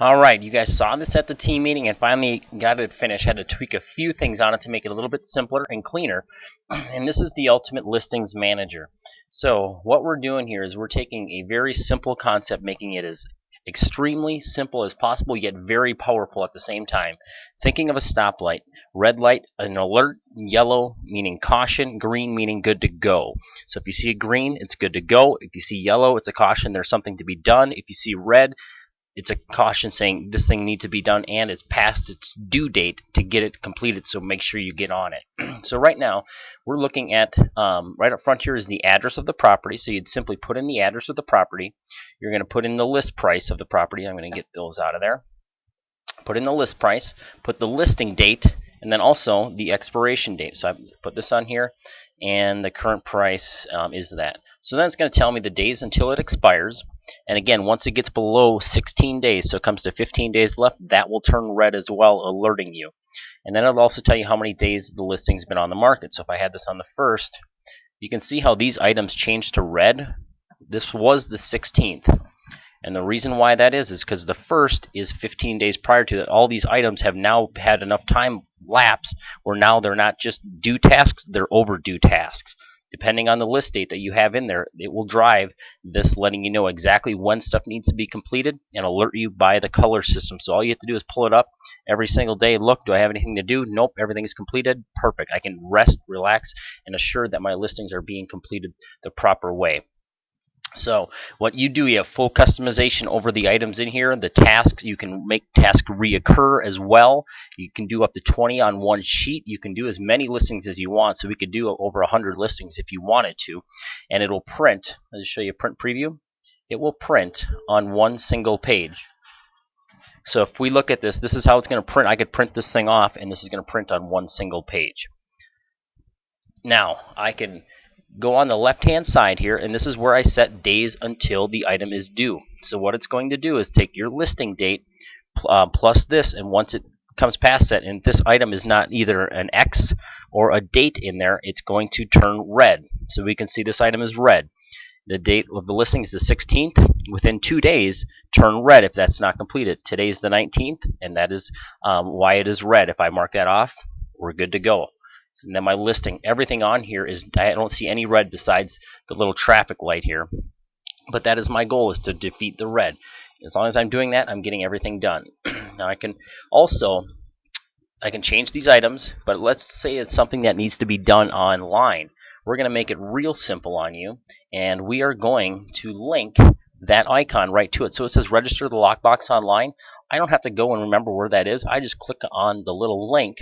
Alright, you guys saw this at the team meeting and finally got it finished. Had to tweak a few things on it to make it a little bit simpler and cleaner. And this is the Ultimate Listings Manager. So what we're doing here is we're taking a very simple concept, making it as extremely simple as possible, yet very powerful at the same time. Thinking of a stoplight, red light, an alert, yellow meaning caution, green meaning good to go. So if you see a green, it's good to go. If you see yellow, it's a caution, there's something to be done. If you see red, it's a caution saying this thing needs to be done and it's past its due date to get it completed, so make sure you get on it. So right now we're looking at right up front here is the address of the property, so you'd simply put in the address of the property. You're going to put in the list price of the property. I'm going to get those out of there. Put in the list price, put the listing date, and then also the expiration date. So I put this on here, and the current price is that. So then it's going to tell me the days until it expires. And again, once it gets below 16 days, so it comes to 15 days left, that will turn red as well, alerting you. And then it'll also tell you how many days the listing's been on the market. So if I had this on the 1st, you can see how these items changed to red. This was the 16th. And the reason why that is because the 1st is 15 days prior to that. All these items have now had enough time lapse where now they're not just due tasks, they're overdue tasks. Depending on the list date that you have in there, it will drive this, letting you know exactly when stuff needs to be completed and alert you by the color system. So all you have to do is pull it up every single day. Look, do I have anything to do? Nope, everything is completed. Perfect. I can rest, relax, and assure that my listings are being completed the proper way. So what you do, you have full customization over the items in here. The tasks, you can make tasks reoccur as well. You can do up to 20 on one sheet. You can do as many listings as you want. So we could do over 100 listings if you wanted to. And it'll print. I'll just show you a print preview. It will print on one single page. So if we look at this, this is how it's going to print. I could print this thing off, and this is going to print on one single page. Now, I can go on the left hand side here, and this is where I set days until the item is due. So what it's going to do is take your listing date plus this, and once it comes past that and this item is not either an X or a date in there, it's going to turn red. So we can see this item is red. The date of the listing is the 16th. Within 2 days, turn red if that's not completed. Today's the 19th, and that is why it is red. If I mark that off, we're good to go. And then my listing, everything on here is, I don't see any red besides the little traffic light here. But that is my goal, is to defeat the red. As long as I'm doing that, I'm getting everything done. Now I can change these items, but let's say it's something that needs to be done online. We're going to make it real simple on you, and we are going to link that icon right to it. So it says register the lockbox online. I don't have to go and remember where that is. I just click on the little link,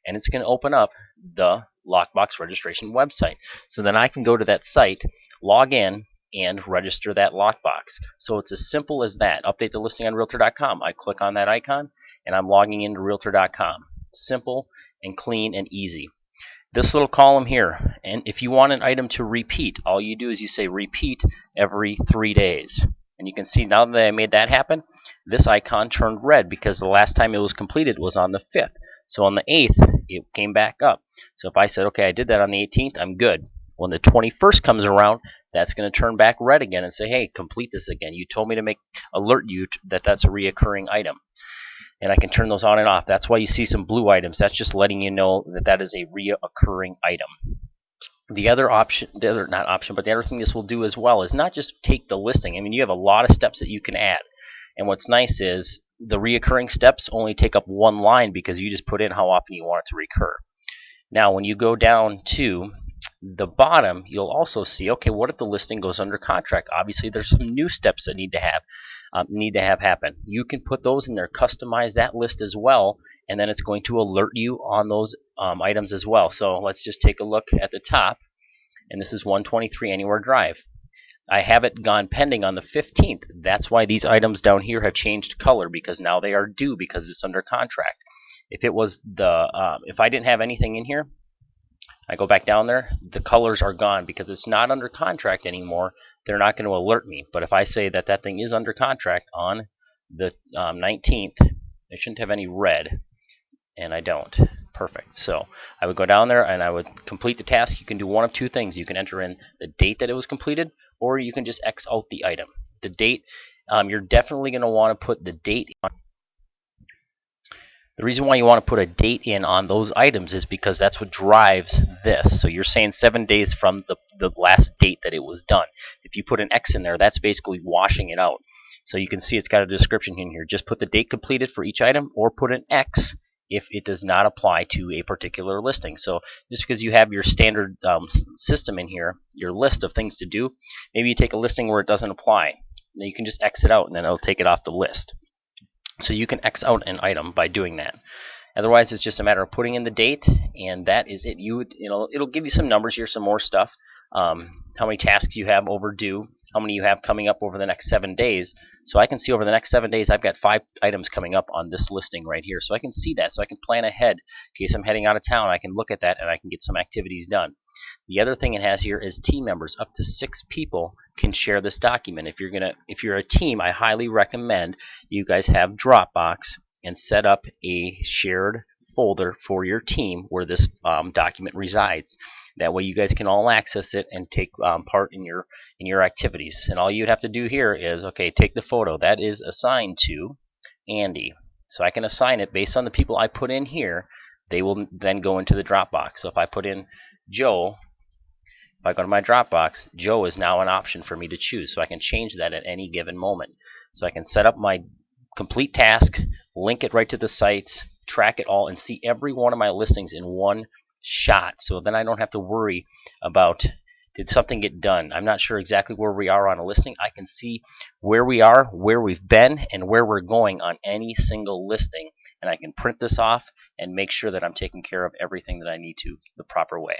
and it's going to open up the lockbox registration website. So then I can go to that site, log in, and register that lockbox. So it's as simple as that. Update the listing on Realtor.com. I click on that icon, and I'm logging into Realtor.com. Simple and clean and easy. This little column here, and if you want an item to repeat, all you do is you say repeat every 3 days. And you can see now that I made that happen, this icon turned red because the last time it was completed was on the 5th. So on the 8th, it came back up. So if I said, okay, I did that on the 18th, I'm good. When the 21st comes around, that's going to turn back red again and say, hey, complete this again. You told me to alert you that that's a reoccurring item. And I can turn those on and off. That's why you see some blue items. That's just letting you know that that is a reoccurring item. The other option, the other thing this will do as well is not just take the listing. I mean, you have a lot of steps that you can add. And what's nice is the reoccurring steps only take up one line because you just put in how often you want it to recur. Now, when you go down to the bottom, you'll also see, okay, what if the listing goes under contract? Obviously, there's some new steps that need to have happen. You can put those in there, customize that list as well, and then it's going to alert you on those items as well. So let's just take a look at the top, and this is 123 Anywhere Drive. I have it gone pending on the 15th. That's why these items down here have changed color, because now they are due because it's under contract. If it was if I didn't have anything in here, I go back down there, the colors are gone because it's not under contract anymore. They're not going to alert me. But if I say that that thing is under contract on the 19th, it shouldn't have any red, and I don't. Perfect. So I would go down there and I would complete the task. You can do one of two things. You can enter in the date that it was completed, or you can just X out the item. The date, you're definitely going to want to put the date on. The reason why you want to put a date in on those items is because that's what drives this. So you're saying 7 days from the last date that it was done. If you put an X in there, that's basically washing it out. So you can see it's got a description in here. Just put the date completed for each item, or put an X if it does not apply to a particular listing. So just because you have your standard system in here, your list of things to do, maybe you take a listing where it doesn't apply. Then you can just X it out, and then it'll take it off the list. So you can X out an item by doing that. Otherwise, it's just a matter of putting in the date, and that is it. It'll give you some numbers here, some more stuff. How many tasks you have overdue, how many you have coming up over the next 7 days. So I can see over the next 7 days, I've got 5 items coming up on this listing right here. So I can see that, so I can plan ahead. In case I'm heading out of town, I can look at that and I can get some activities done. The other thing it has here is team members. Up to 6 people can share this document. If you're a team, I highly recommend you guys have Dropbox and set up a shared folder for your team where this document resides. That way you guys can all access it and take part in your activities. And all you'd have to do here is, okay, take the photo. That is assigned to Andy. So I can assign it based on the people I put in here. They will then go into the Dropbox. So if I put in Joe, if I go to my Dropbox, Joe is now an option for me to choose. So I can change that at any given moment. So I can set up my complete task, link it right to the sites, track it all, and see every one of my listings in one shot. So then I don't have to worry about, did something get done? I'm not sure exactly where we are on a listing. I can see where we are, where we've been, and where we're going on any single listing. And I can print this off and make sure that I'm taking care of everything that I need to the proper way.